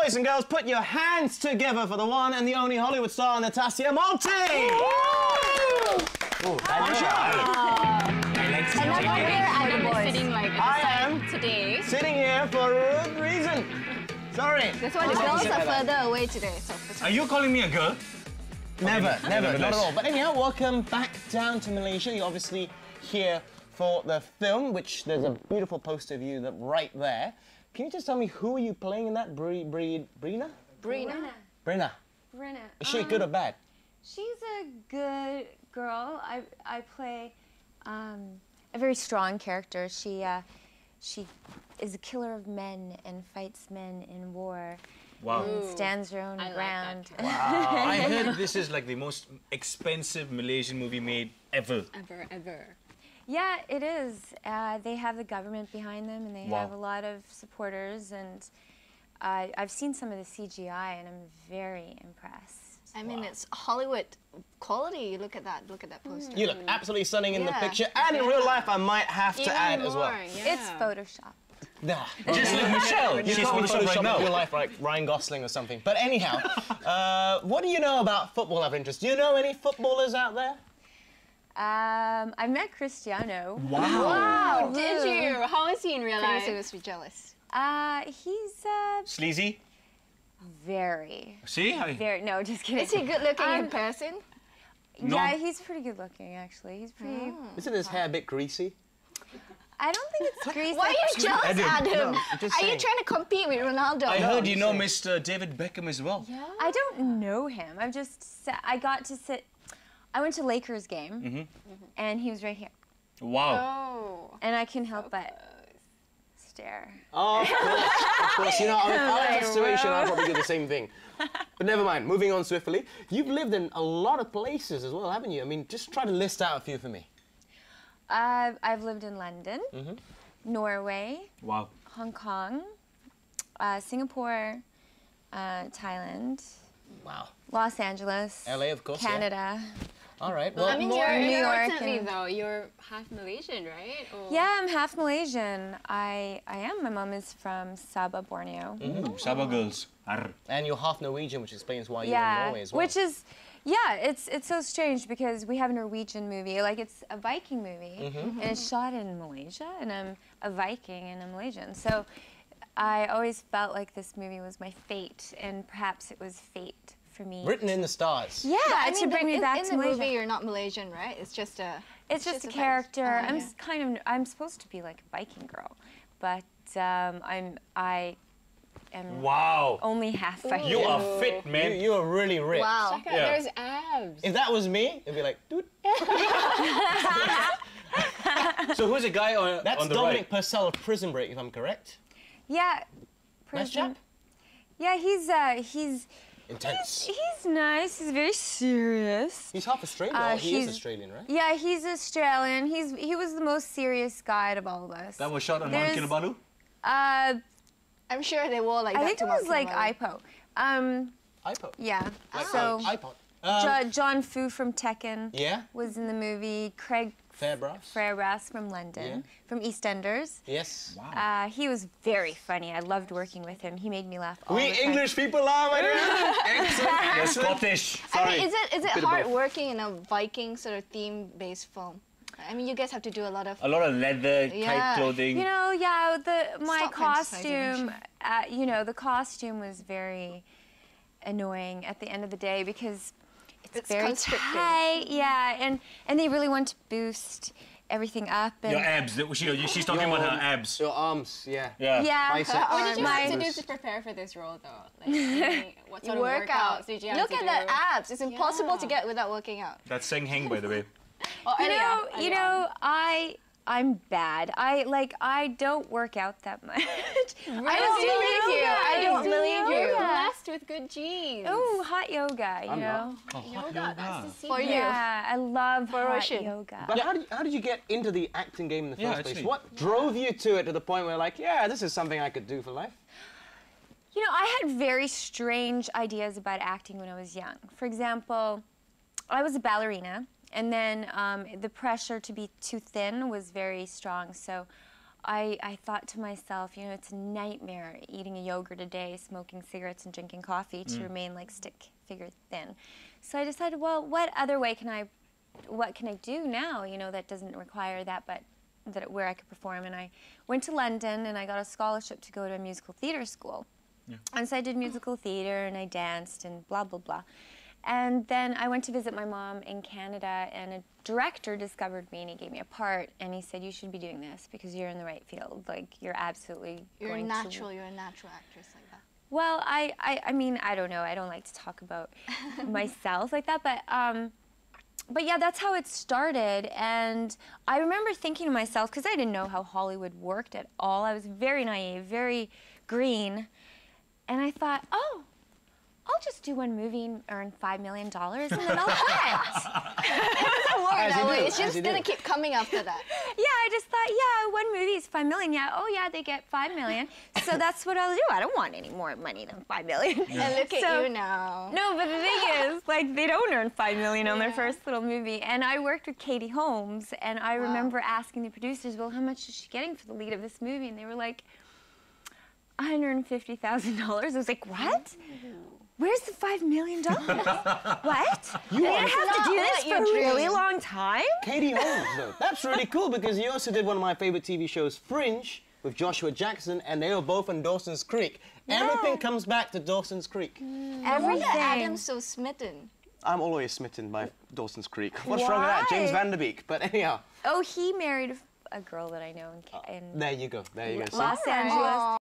Boys and girls, put your hands together for the one and the only Hollywood star, Natassia Malthe! I am sitting here for a good reason. Sorry. That's why the girls are further away today. So are you calling me a girl? Never, not at all. But anyhow, welcome back down to Malaysia. You're obviously here for the film, which there's a beautiful poster of you right there. Can you just tell me who are you playing in that? Brina? Brina. Is she good or bad? She's a good girl. I play a very strong character. She is a killer of men and fights men in war. Wow. And stands her own ground. Like wow. I heard this is like the most expensive Malaysian movie made ever. Ever. Yeah, it is. They have the government behind them, and they have a lot of supporters. And I've seen some of the CGI, and I'm very impressed. I mean, it's Hollywood quality. Look at that poster. You look absolutely stunning in the picture, and in real life, I might have to add as well. Yeah. It's Photoshop. Nah. Just like Michelle. She's Photoshop right in real life, like Ryan Gosling or something. But anyhow, what do you know about football of interest? Do you know any footballers out there? I met Cristiano. Wow! Did you? How is he in real life? I was jealous. He's sleazy. Very. See? Very. No, just kidding. Is he good looking in person? No. Yeah, he's pretty good looking actually. He's pretty. Isn't his hair a bit greasy? I don't think it's greasy. Why are you jealous, Adam? No, are you trying to compete with Ronaldo? I heard you know Mr. David Beckham as well. Yeah. I don't know him. I got to sit. I went to Lakers game, and he was right here. Wow. Oh. And I couldn't help but stare. Oh, of course. You know, if I was in that situation, I'd probably do the same thing. But never mind, moving on swiftly. You've lived in a lot of places as well, haven't you? I mean, just try to list out a few for me. I've lived in London, Norway, wow, Hong Kong, Singapore, Thailand, wow, Los Angeles, LA, of course, Canada. Yeah. All right. Well, I mean, New York. though, you're half Malaysian, right? Or... Yeah, I'm half Malaysian. I am. My mom is from Sabah, Borneo. Sabah girls. And you're half Norwegian, which explains why you're in Norway as well. Which is, yeah, it's so strange because we have a Norwegian movie, like it's a Viking movie, and it's shot in Malaysia, and I'm a Viking and a Malaysian. So I always felt like this movie was my fate, and perhaps it was fate for me. Written in the stars. Yeah, I mean, to bring me back to in the Malaysia. movie, you're not Malaysian, right? It's just a... It's just a character. I'm supposed to be like a Viking girl, but I am wow. only half Viking. You are fit, man. You are really ripped. Wow. Yeah. There's abs. If that was me, it'd be like, dude. So who's the guy on the right? That's Dominic Purcell of Prison Break, if I'm correct. Yeah. Nice chap? Yeah, he's intense. He's nice. He's very serious. He's half Australian. He is Australian, right? Yeah, he's Australian. He was the most serious guy out of all of us. That was shot on Mount Kinabalu? I'm sure they wore like that. I think it was like IPO. IPO? Yeah. Like so iPod. John Fu from Tekken yeah? was in the movie. Craig Fairbrass from London, from EastEnders. Yes. Wow. He was very funny. I loved working with him. He made me laugh all the time. We English people are, my dear. Excellent. You're Scottish. Sorry. I mean, is it hard working in a Viking sort of theme-based film? I mean, you guys have to do a lot of leather, tight clothing. You know, yeah, my Stop costume, you know, the costume was very annoying at the end of the day because it's very tight, yeah, and they really want to boost everything up. And your abs, she's talking about her abs. Your arms, yeah. Yeah. What did you have to do to prepare for this role, though? Like, what sort of workouts did you have to do? Look at the abs. It's impossible to get without working out. That's Seng Heng, by the way. Oh, you know, I'm bad. I don't work out that much. Really? I don't believe you. You're blessed with good genes. Oh, hot yoga, you know. Yoga, that's the secret. For you. Yeah, I love hot yoga. But how did you get into the acting game in the first place? What drove you to it to the point where like, yeah, this is something I could do for life? You know, I had very strange ideas about acting when I was young. For example, I was a ballerina. And then the pressure to be too thin was very strong, so I thought to myself, you know, it's a nightmare eating a yogurt a day, smoking cigarettes and drinking coffee to remain like stick figure thin. So I decided, well, what can I do now, you know, that doesn't require that, but where I could perform. And I went to London and I got a scholarship to go to a musical theater school. Yeah. And so I did musical theater and I danced and blah, blah, blah. And then I went to visit my mom in Canada, and a director discovered me and he gave me a part, and he said, you should be doing this because you're in the right field. Like, you're absolutely You're a natural actress like that. Well, I mean, I don't know. I don't like to talk about myself like that, but yeah, that's how it started. And I remember thinking to myself, because I didn't know how Hollywood worked at all. I was very naive, very green. And I thought, oh, I'll just do one movie and earn $5 million, and then I'll quit. It doesn't work that way. It's just going to keep coming after that. Yeah, I just thought, yeah, one movie is $5 million. Yeah, oh yeah, they get $5 million. So that's what I'll do. I don't want any more money than $5 million. Yeah. And look at you now. No, but the thing is, like, they don't earn $5 million on their first little movie. And I worked with Katie Holmes, and I remember asking the producers, well, how much is she getting for the lead of this movie? And they were like, $150,000. I was like, what? Where's the $5 million? What? You have to do this for a really long time? Katie Holmes, though. That's really cool because you also did one of my favorite TV shows, Fringe, with Joshua Jackson, and they were both on Dawson's Creek. Yeah. Everything comes back to Dawson's Creek. Everything. Adam's so smitten. I'm always smitten by Dawson's Creek. What's wrong with that? James Van Der Beek. But anyhow. Oh, he married a girl that I know in there you go. There you go. Los Angeles.